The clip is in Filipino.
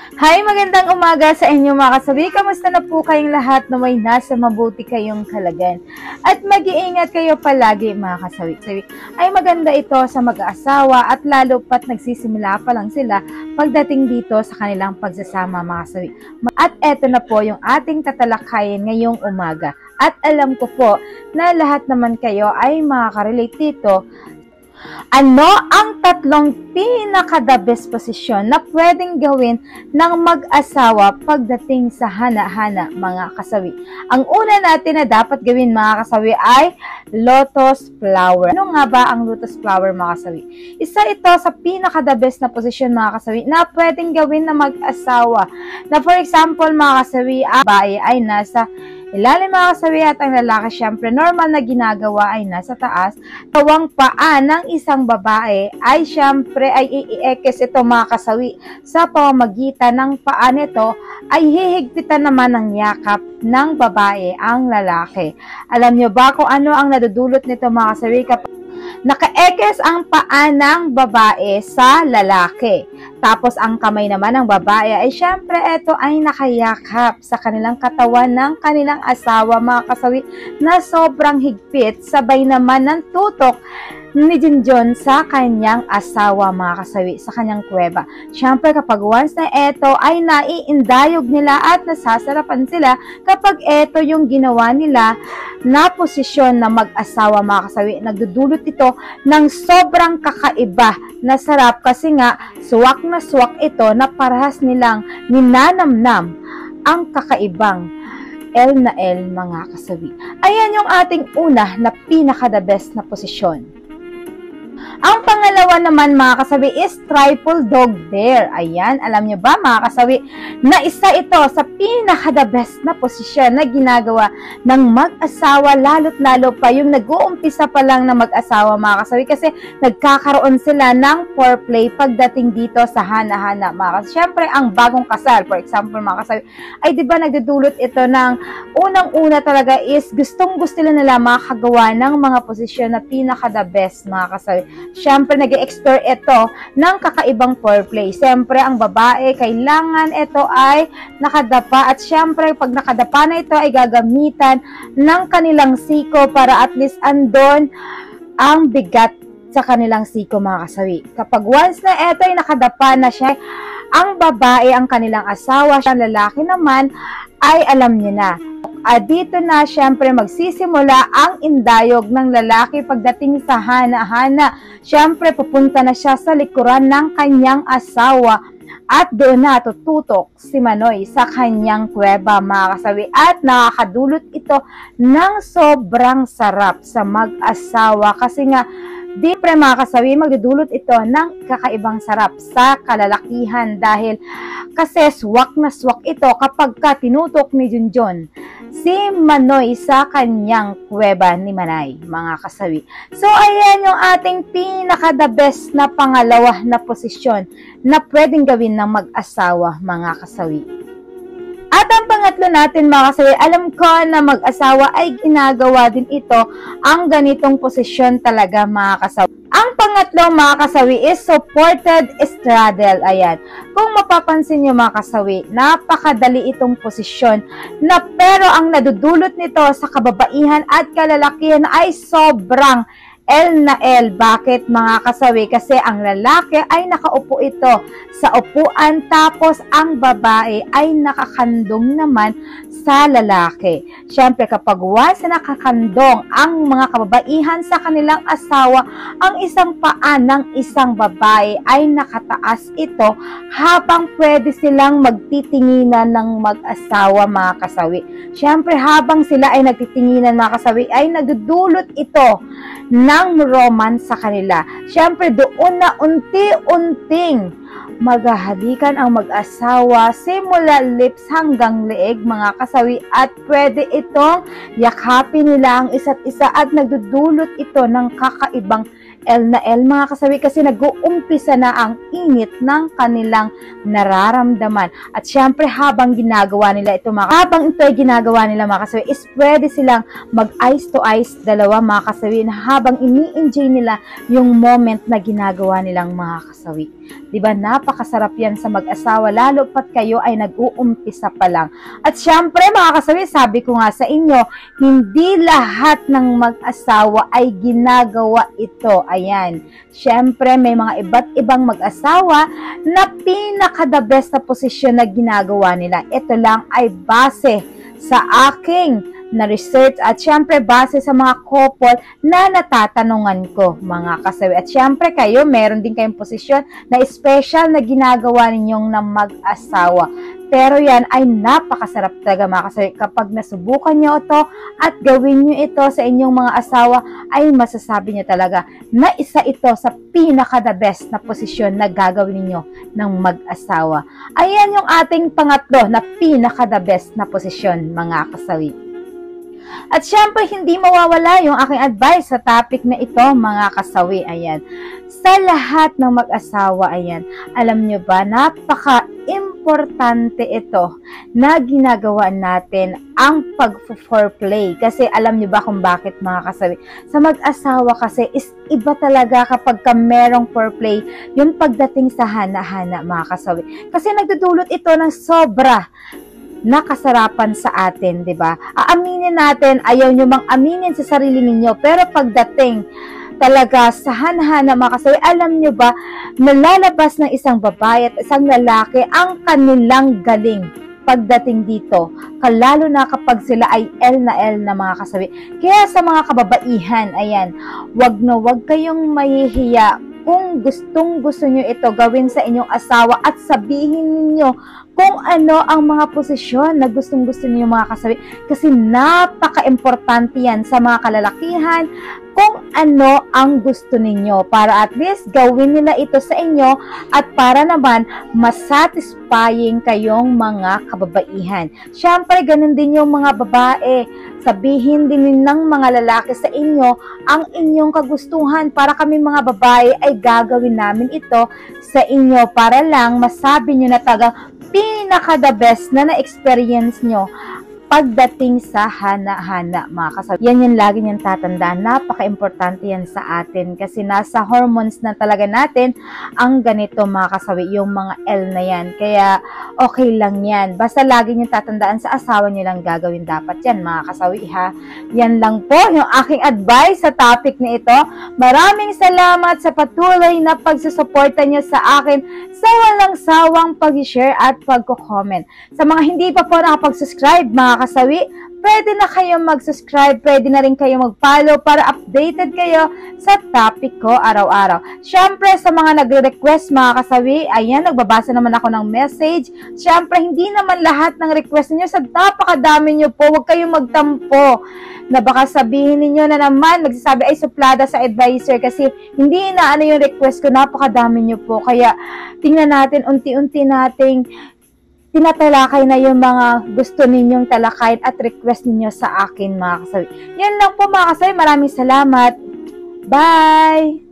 Hi, magandang umaga sa inyo mga kasawi. Kamusta na po kayong lahat na may nasa mabuti kayong kalagayan? At mag-iingat kayo palagi mga kasawi. Ay maganda ito sa mag-aasawa at lalo pat nagsisimula pa lang sila pagdating dito sa kanilang pagsasama mga kasawi. At eto na po yung ating tatalakayin ngayong umaga. At alam ko po na lahat naman kayo ay makaka-relate dito. Ano ang tatlong pinaka-the best posisyon na pwedeng gawin ng mag-asawa pagdating sa hana-hana mga kasawi? Ang una natin na dapat gawin mga kasawi ay lotus flower. Ano nga ba ang lotus flower mga kasawi? Isa ito sa pinaka-the best na posisyon mga kasawi na pwedeng gawin ng mag-asawa. Na for example mga kasawi, ang babae ay nasa ilalim mga kasawi at ang lalaki syempre normal na ginagawa ay nasa taas. Kawang paa ng isang babae ay syempre ay iiekes ito mga kasawi. Sa pamamagitan ng paa nito ay hihigpitan naman ng yakap ng babae ang lalaki. Alam nyo ba kung ano ang nadudulot nito mga kasawi kapag naka-ekes ang paa ng babae sa lalaki? Tapos ang kamay naman ng babae ay syempre ito ay nakayakap sa kanilang katawan ng kanilang asawa mga kasawi na sobrang higpit, sabay naman ng tutok ni Junjun sa kanyang asawa mga kasawi, sa kanyang kuweba. Syempre kapag once na ito ay naiindayog nila at nasasarapan sila kapag ito yung ginawa nila na posisyon na mag-asawa mga kasawi, nagdudulot ito ng sobrang kakaiba na sarap kasi nga suwak na suwak ito na parehas nilang ninanamnam ang kakaibang L na L mga kasawi. Ayan yung ating una na pinaka-the best na posisyon. Ang pangalawa naman mga kasawi is triple dog dare. Ayan, alam nyo ba mga kasawi na isa ito sa pinaka-the best na posisyon na ginagawa ng mag-asawa, lalo't lalo pa yung nag-uumpisa pa lang na mag-asawa mga kasawi kasi nagkakaroon sila ng foreplay pagdating dito sa hana-hana mga kasawi. Siyempre ang bagong kasal, for example mga kasawi, ay diba nagdudulot ito ng unang-una talaga is gustong-gusto nila makagawa ng mga posisyon na pinaka-the best mga kasawi. Siyempre, nag-explore ito ng kakaibang foreplay. Siyempre, ang babae, kailangan ito ay nakadapa. At siyempre, pag nakadapa na ito, ay gagamitan ng kanilang siko para at least andon ang bigat sa kanilang siko, mga kasawi. Kapag once na ito ay nakadapa na siya, ang babae, ang kanilang asawa, siya lalaki naman, ay alam niya na. At dito na syempre magsisimula ang indayog ng lalaki pagdating sa hana-hana. Syempre pupunta na siya sa likuran ng kanyang asawa at doon na tututok si Manoy sa kanyang kuweba mga kasawi. At nakakadulot ito ng sobrang sarap sa mag-asawa kasi nga di pre mga kasawi, magdudulot ito ng kakaibang sarap sa kalalakihan dahil kasi swak na swak ito kapag ka tinutok ni Junjun si Manoy sa kanyang kuweba ni Manay mga kasawi. So ayan yung ating pinaka-the best na pangalawa na posisyon na pwedeng gawin ng mag-asawa mga kasawi. At ang pangatlo natin mga kasawi, alam ko na mag-asawa ay ginagawa din ito ang ganitong posisyon talaga mga kasawi. Ang pangatlo mga kasawi is supported straddle. Ayan. Kung mapapansin nyo mga kasawi, napakadali itong posisyon na pero ang nadudulot nito sa kababaihan at kalalakihan ay sobrang L na L. Bakit mga kasawi? Kasi ang lalaki ay nakaupo ito sa upuan tapos ang babae ay nakakandong naman sa lalaki. Siyempre kapag once na nakakandong ang mga kababaihan sa kanilang asawa, ang isang paa ng isang babae ay nakataas ito habang pwede silang magtitinginan ng mag-asawa mga kasawi. Siyempre habang sila ay nagtitinginan mga kasawi ay nagdudulot ito ng romance sa kanila. Siyempre doon na unti-unting maghahalikan ang mag-asawa simula lips hanggang leeg mga kasawi at pwede itong yakapin nila ang isa't isa at nagdudulot ito ng kakaibang L na L mga kasawi kasi nag-uumpisa na ang init ng kanilang nararamdaman. At syempre habang ginagawa nila ito habang ito ay ginagawa nila mga kasawi is pwede silang mag eyes to eyes dalawa mga kasawi na habang ini-enjoy nila yung moment na ginagawa nilang mga kasawi. Diba, napakasarap yan sa mag-asawa lalo pat kayo ay nag-uumpisa pa lang. At syempre mga kasawi, sabi ko nga sa inyo, hindi lahat ng mag-asawa ay ginagawa ito. Ayan. Syempre may mga iba't ibang mag-asawa na pinaka-the best na posisyon na ginagawa nila. Ito lang ay base sa aking na research at syempre base sa mga couple na natatanungan ko mga kasawi. At syempre kayo, meron din kayong posisyon na special na ginagawa ninyong na mag-asawa. Pero yan ay napakasarap talaga mga kasawi. Kapag nasubukan nyo ito at gawin nyo ito sa inyong mga asawa, ay masasabi nyo talaga na isa ito sa pinaka-the best na posisyon na gagawin niyo ng mag-asawa. Ayan yung ating pangatlo na pinaka-the best na posisyon mga kasawi. At syempre, hindi mawawala yung aking advice sa topic na ito, mga kasawi. Ayan. Sa lahat ng mag-asawa, ayan, alam nyo ba, napaka-importante ito na ginagawa natin ang pag-foreplay. Kasi alam nyo ba kung bakit, mga kasawi? Sa mag-asawa kasi is iba talaga kapag ka merong foreplay yung pagdating sa hana-hana, mga kasawi. Kasi nagdudulot ito ng sobra na kasarapan sa atin, 'di ba? Aaminin natin, ayaw nyo mang aminin sa sarili ninyo, pero pagdating talaga sa hana-hana mga kasawi, alam nyo ba, nalalabas ng isang babae at isang lalaki ang kanilang galing pagdating dito, lalo na kapag sila ay L na L na mga kasawi. Kaya sa mga kababaihan, ayan, wag na wag kayong mahihiya kung gustong-gusto nyo ito gawin sa inyong asawa at sabihin ninyo kung ano ang mga posisyon na gustong-gusto niyo mga kasawi. Kasi napaka-importante yan sa mga kalalakihan kung ano ang gusto ninyo para at least gawin nila ito sa inyo at para naman masatisfying kayong mga kababaihan. Siyempre, ganun din yung mga babae. Sabihin din ng mga lalaki sa inyo ang inyong kagustuhan para kami mga babae ay gagawin namin ito sa inyo para lang masabi nyo na tagang pinaka-the best na na-experience nyo pagdating sa hana-hana mga kasawi. Yan yung lagi niyang tatandaan. Napaka-importante yan sa atin kasi nasa hormones na talaga natin ang ganito mga kasawi, yung mga L na yan. Kaya okay lang yan. Basta lagi niyang tatandaan sa asawa niyo lang gagawin dapat yan mga kasawi ha. Yan lang po yung aking advice sa topic na ito. Maraming salamat sa patuloy na pagsusuporta niyo sa akin sa walang sawang pag-share at pagko-comment. Sa mga hindi pa po nakapag-subscribe mga kasawi, pwede na kayong mag-subscribe, pwede na rin kayong mag-follow para updated kayo sa topic ko araw-araw. Syempre, sa mga nagre-request mga kasawi, ayan, nagbabasa naman ako ng message. Syempre, hindi naman lahat ng request niyo sa napakadami niyo po, huwag kayong magtampo na baka sabihin niyo na naman, magsasabi ay suplada sa advisor kasi hindi na ano yung request ko, napakadami niyo po. Kaya, tingnan natin, unti-unti nating tinatalakay na yung mga gusto ninyong talakayin at request ninyo sa akin mga kasawi. Yan lang po mga kasawi. Maraming salamat. Bye!